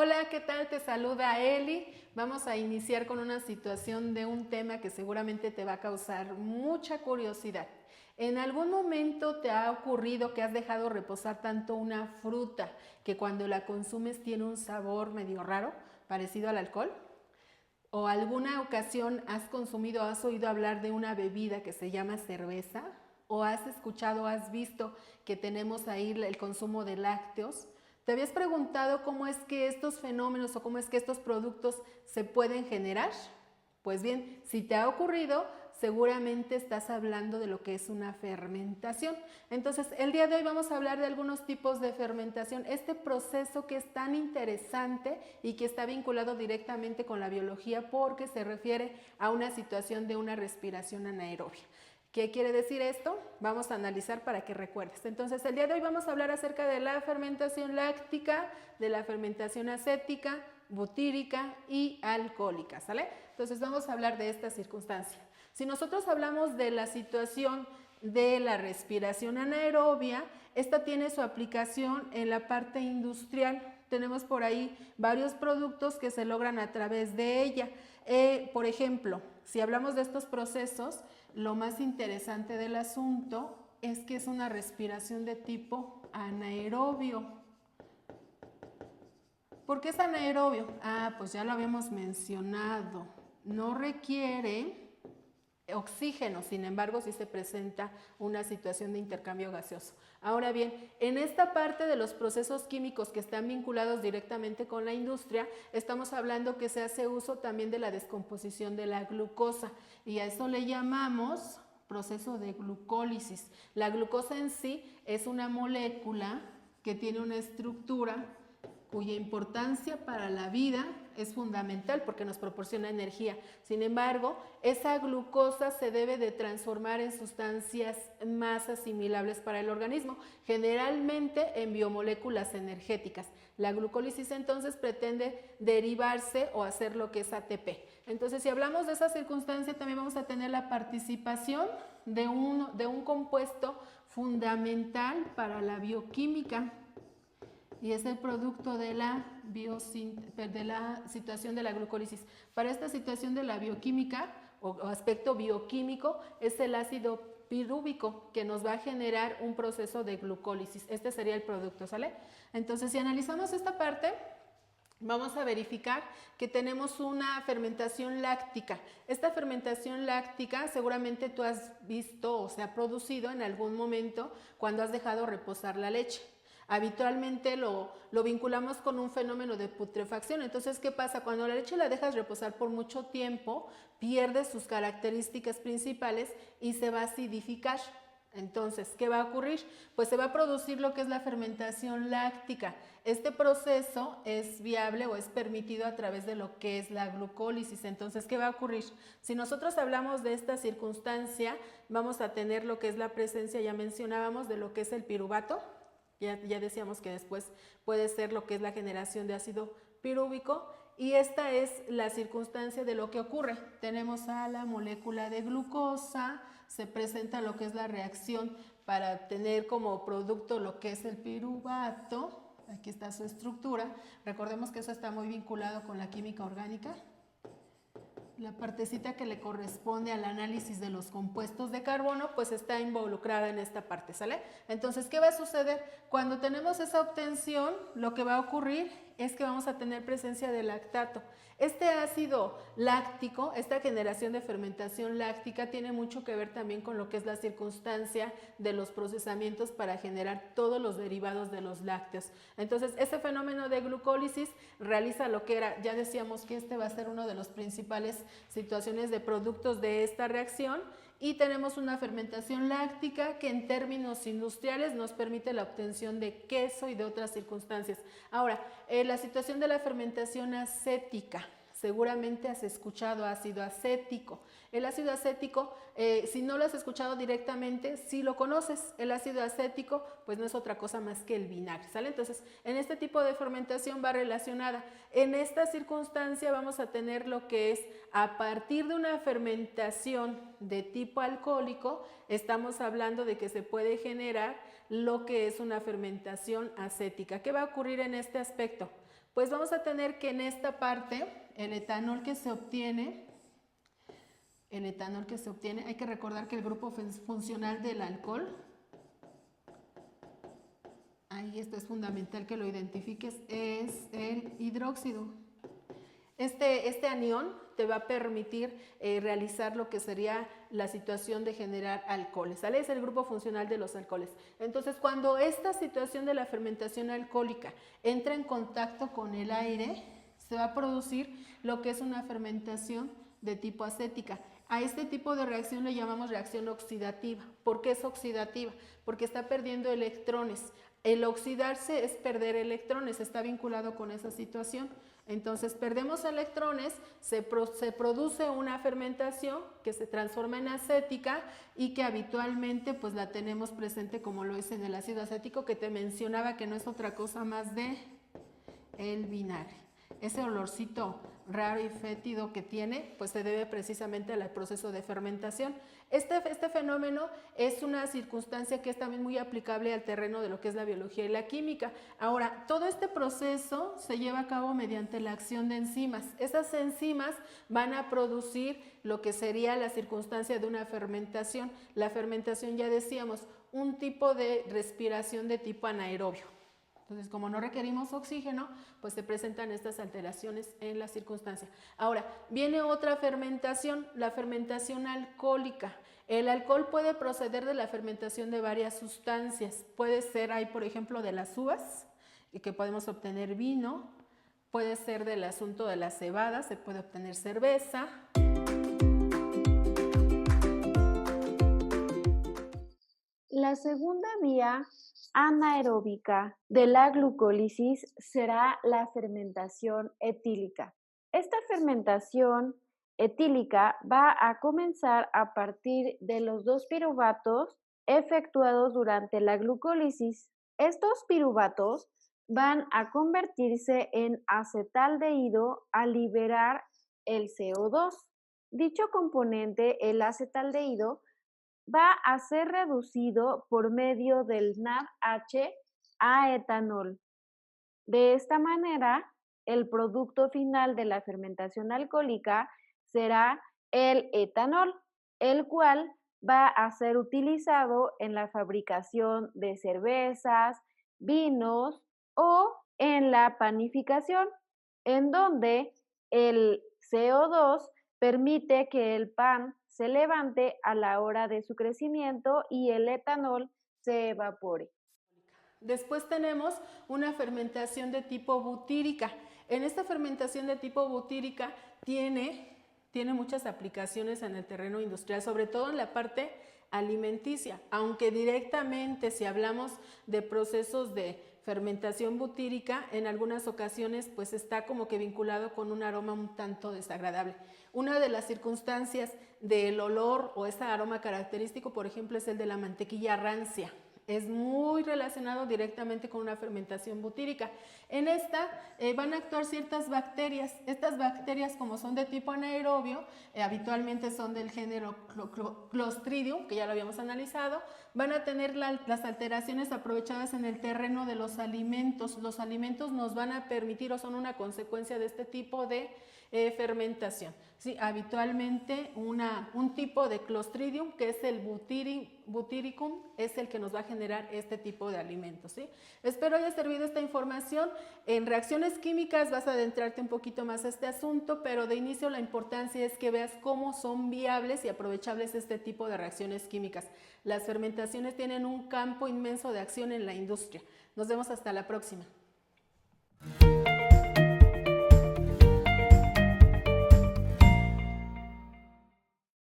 Hola, ¿qué tal? Te saluda Eli. Vamos a iniciar con una situación de un tema que seguramente te va a causar mucha curiosidad. ¿En algún momento te ha ocurrido que has dejado reposar tanto una fruta que cuando la consumes tiene un sabor medio raro, parecido al alcohol? ¿O alguna ocasión has consumido o has oído hablar de una bebida que se llama cerveza? ¿O has escuchado o has visto que tenemos ahí el consumo de lácteos? ¿Te habías preguntado cómo es que estos fenómenos o cómo es que estos productos se pueden generar? Pues bien, si te ha ocurrido, seguramente estás hablando de lo que es una fermentación. Entonces, el día de hoy vamos a hablar de algunos tipos de fermentación, este proceso que es tan interesante y que está vinculado directamente con la biología porque se refiere a una situación de una respiración anaerobia. ¿Qué quiere decir esto? Vamos a analizar para que recuerdes. Entonces, el día de hoy vamos a hablar acerca de la fermentación láctica, de la fermentación acética, butírica y alcohólica, ¿sale? Entonces, vamos a hablar de esta circunstancia. Si nosotros hablamos de la situación de la respiración anaerobia, esta tiene su aplicación en la parte industrial. Tenemos por ahí varios productos que se logran a través de ella. Por ejemplo, si hablamos de estos procesos, lo más interesante del asunto es que es una respiración de tipo anaerobio. ¿Por qué es anaerobio? Pues ya lo habíamos mencionado. No requiere oxígeno, sin embargo, sí se presenta una situación de intercambio gaseoso. Ahora bien, en esta parte de los procesos químicos que están vinculados directamente con la industria, estamos hablando que se hace uso también de la descomposición de la glucosa y a eso le llamamos proceso de glucólisis. La glucosa en sí es una molécula que tiene una estructura cuya importancia para la vida es fundamental porque nos proporciona energía. Sin embargo, esa glucosa se debe de transformar en sustancias más asimilables para el organismo, generalmente en biomoléculas energéticas. La glucólisis entonces pretende derivarse o hacer lo que es ATP. Entonces, si hablamos de esa circunstancia, también vamos a tener la participación de un compuesto fundamental para la bioquímica. Y es el producto de la situación de la glucólisis. Para esta situación de la bioquímica o aspecto bioquímico es el ácido pirúvico que nos va a generar un proceso de glucólisis. Este sería el producto, ¿sale? Entonces, si analizamos esta parte, vamos a verificar que tenemos una fermentación láctica. Esta fermentación láctica seguramente tú has visto o se ha producido en algún momento cuando has dejado reposar la leche. Habitualmente lo vinculamos con un fenómeno de putrefacción. Entonces, ¿qué pasa? Cuando la leche la dejas reposar por mucho tiempo, pierde sus características principales y se va a acidificar. Entonces, ¿qué va a ocurrir? Pues se va a producir lo que es la fermentación láctica. Este proceso es viable o es permitido a través de lo que es la glucólisis. Entonces, ¿qué va a ocurrir? Si nosotros hablamos de esta circunstancia, vamos a tener lo que es la presencia, ya mencionábamos, de lo que es el piruvato. Ya decíamos que después puede ser lo que es la generación de ácido pirúvico y esta es la circunstancia de lo que ocurre. Tenemos a la molécula de glucosa, se presenta lo que es la reacción para tener como producto lo que es el piruvato. Aquí está su estructura. Recordemos que eso está muy vinculado con la química orgánica. La partecita que le corresponde al análisis de los compuestos de carbono, pues está involucrada en esta parte, ¿sale? Entonces, ¿qué va a suceder? Cuando tenemos esa obtención, lo que va a ocurrir es que vamos a tener presencia de lactato. Este ácido láctico, esta generación de fermentación láctica tiene mucho que ver también con lo que es la circunstancia de los procesamientos para generar todos los derivados de los lácteos. Entonces, ese fenómeno de glucólisis realiza lo que era, ya decíamos que este va a ser uno de los principales situaciones de productos de esta reacción y tenemos una fermentación láctica que en términos industriales nos permite la obtención de queso y de otras circunstancias. Ahora, la situación de la fermentación acética. Seguramente has escuchado ácido acético. El ácido acético, si no lo has escuchado directamente, sí lo conoces. El ácido acético, pues no es otra cosa más que el vinagre, ¿sale? Entonces, en este tipo de fermentación va relacionada. En esta circunstancia vamos a tener lo que es, a partir de una fermentación de tipo alcohólico, estamos hablando de que se puede generar lo que es una fermentación acética. ¿Qué va a ocurrir en este aspecto? Pues vamos a tener que en esta parte, el etanol que se obtiene, hay que recordar que el grupo funcional del alcohol, ahí esto es fundamental que lo identifiques, es el hidróxido. Este anión te va a permitir realizar lo que sería la situación de generar alcoholes, ¿sale? Es el grupo funcional de los alcoholes. Entonces, cuando esta situación de la fermentación alcohólica entra en contacto con el aire, se va a producir lo que es una fermentación de tipo acética. A este tipo de reacción le llamamos reacción oxidativa. ¿Por qué es oxidativa? Porque está perdiendo electrones. El oxidarse es perder electrones, está vinculado con esa situación. Entonces perdemos electrones, se produce una fermentación que se transforma en acética y que habitualmente pues la tenemos presente como lo es en el ácido acético, que te mencionaba que no es otra cosa más de el vinagre. Ese olorcito raro y fétido que tiene, pues se debe precisamente al proceso de fermentación. Este fenómeno es una circunstancia que es también muy aplicable al terreno de lo que es la biología y la química. Ahora, todo este proceso se lleva a cabo mediante la acción de enzimas. Esas enzimas van a producir lo que sería la circunstancia de una fermentación. La fermentación, ya decíamos, un tipo de respiración de tipo anaerobio. Entonces, como no requerimos oxígeno, pues se presentan estas alteraciones en la circunstancia. Ahora, viene otra fermentación, la fermentación alcohólica. El alcohol puede proceder de la fermentación de varias sustancias. Puede ser, hay por ejemplo, de las uvas, y que podemos obtener vino. Puede ser del asunto de la cebada, se puede obtener cerveza. La segunda vía anaeróbica de la glucólisis será la fermentación etílica. Esta fermentación etílica va a comenzar a partir de los dos piruvatos efectuados durante la glucólisis. Estos piruvatos van a convertirse en acetaldehído al liberar el CO2. Dicho componente, el acetaldehído, va a ser reducido por medio del NADH a etanol. De esta manera, el producto final de la fermentación alcohólica será el etanol, el cual va a ser utilizado en la fabricación de cervezas, vinos o en la panificación, en donde el CO2 permite que el pan se levante a la hora de su crecimiento y el etanol se evapore. Después tenemos una fermentación de tipo butírica. En esta fermentación de tipo butírica tiene muchas aplicaciones en el terreno industrial, sobre todo en la parte alimenticia, aunque directamente si hablamos de procesos de fermentación butírica, en algunas ocasiones pues está como que vinculado con un aroma un tanto desagradable. Una de las circunstancias del olor o este aroma característico, por ejemplo, es el de la mantequilla rancia. Es muy relacionado directamente con una fermentación butírica. En esta van a actuar ciertas bacterias. Estas bacterias, como son de tipo anaerobio, habitualmente son del género Clostridium, que ya lo habíamos analizado, van a tener las alteraciones aprovechadas en el terreno de los alimentos. Los alimentos nos van a permitir o son una consecuencia de este tipo de fermentación. Sí, habitualmente un tipo de Clostridium, que es el Butyricum, es el que nos va a generar este tipo de alimentos, ¿sí? Espero haya servido esta información. En reacciones químicas vas a adentrarte un poquito más a este asunto, pero de inicio la importancia es que veas cómo son viables y aprovechables este tipo de reacciones químicas. Las fermentaciones tienen un campo inmenso de acción en la industria. Nos vemos hasta la próxima.